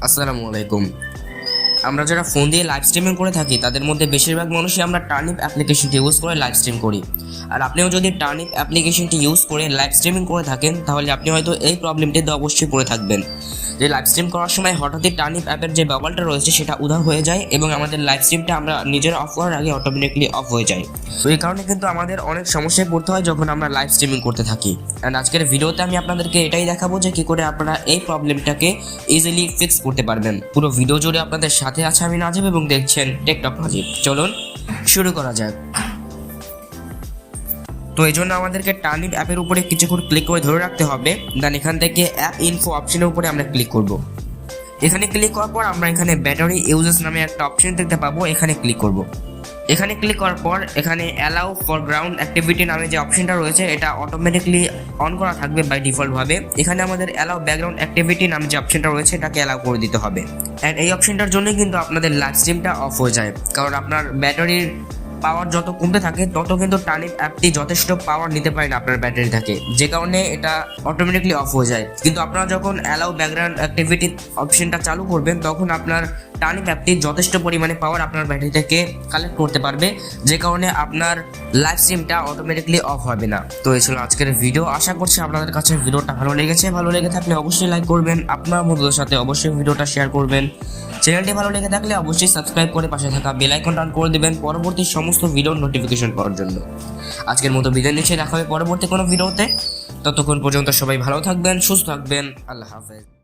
আসসালামু আলাইকুম। আমরা যারা ফোন দিয়ে লাইভ স্ট্রিমিং করে থাকি তাদের মধ্যে বেশিরভাগ মানুষই আমরা টার্নিপ অ্যাপ্লিকেশনটি ইউজ করে লাইভ স্ট্রিম করি। আর আপনিও যদি টার্নিপ অ্যাপ্লিকেশনটি ইউজ করে লাইভ স্ট্রিমিং করে থাকেন তাহলে আপনি হয়তো এই প্রবলেমটিতে অবশ্যই পড়ে থাকবেন যে লাইভ স্ট্রিম করার সময় হঠাৎই টার্নিপ অ্যাপের যে বাবলটা রয়েছে সেটা উধাও হয়ে যায় এবং আমাদের লাইভ স্ট্রিমটা আমরা নিজেরা অফ করার আগে অটোমেটিকলি অফ হয়ে যায়। তো এই কারণে কিন্তু আমাদের অনেক সমস্যায় পড়তে হয় যখন আমরা লাইভ স্ট্রিমিং করতে থাকি। অ্যান্ড আজকের ভিডিওতে আমি আপনাদেরকে এটাই দেখাবো যে কী করে আপনারা এই প্রবলেমটাকে ইজিলি ফিক্স করতে পারবেন। পুরো ভিডিও জুড়ে আপনাদের সাথে আছে আমি নাজিব এবং দেখছেন টেক নাজিব। চলুন শুরু করা যাক। তো এই জন্য আমাদেরকে টার্নিপ অ্যাপের উপরে কিছুক্ষণ ক্লিক করে ধরে রাখতে হবে। দেন এখান থেকে অ্যাপ ইনফো অপশনের উপরে আমরা ক্লিক করব। এখানে ক্লিক করার পর আমরা এখানে ব্যাটারি ইউজেস নামে একটা অপশন দেখতে পাবো, এখানে ক্লিক করব। এখানে ক্লিক করার পর এখানে অ্যালাউ ফর গ্রাউন্ড অ্যাক্টিভিটি নামে যে অপশনটা রয়েছে এটা অটোমেটিকলি অন করা থাকবে বাই ডিফল্টভাবে। এখানে আমাদের অ্যালাউ ব্যাকগ্রাউন্ড অ্যাক্টিভিটি নামে যে অপশনটা রয়েছে এটাকে অ্যালাউ করে দিতে হবে। অ্যান্ড এই অপশনটার জন্যই কিন্তু আপনাদের লাইভ স্ট্রিমটা অফ হয়ে যায়, কারণ আপনার ব্যাটারির পাওয়ার যত কমতে থাকে তত কিন্তু টার্নিপ অ্যাপটি যথেষ্ট পাওয়ার নিতে পারে না আপনার ব্যাটারি থেকে, যে কারণে এটা অটোমেটিকলি অফ হয়ে যায়। কিন্তু আপনারা যখন অ্যালাউ ব্যাকগ্রাউন্ড অ্যাক্টিভিটি অপশনটা চালু করবেন তখন আপনার টার্নিপ অ্যাপটি যথেষ্ট পরিমাণে পাওয়ার আপনার ব্যাটারি থেকে কালেক্ট করতে পারবে, যে কারণে আপনার লাইভ স্ট্রিমটা অটোমেটিকলি অফ হবে না। তো এই ছিল আজকের ভিডিও। আশা করছি আপনাদের কাছে ভিডিওটা ভালো লেগেছে। ভালো লেগে থাকলে অবশ্যই লাইক করবেন, আপনার বন্ধুদের সাথে অবশ্যই ভিডিওটা শেয়ার করবেন। চ্যানেলটি ভালো লেগে থাকলে অবশ্যই সাবস্ক্রাইব করে পাশে থাকা বেল আইকনটা অন করে দেবেন পরবর্তী সমস্ত ভিডিওর নোটিফিকেশন পাওয়ার জন্য। আজকের মতো বিদায় নিচ্ছি, দেখা হবে পরবর্তী কোনো ভিডিওতে। ততক্ষণ পর্যন্ত সবাই ভালো থাকবেন, সুস্থ থাকবেন। আল্লাহ হাফেজ।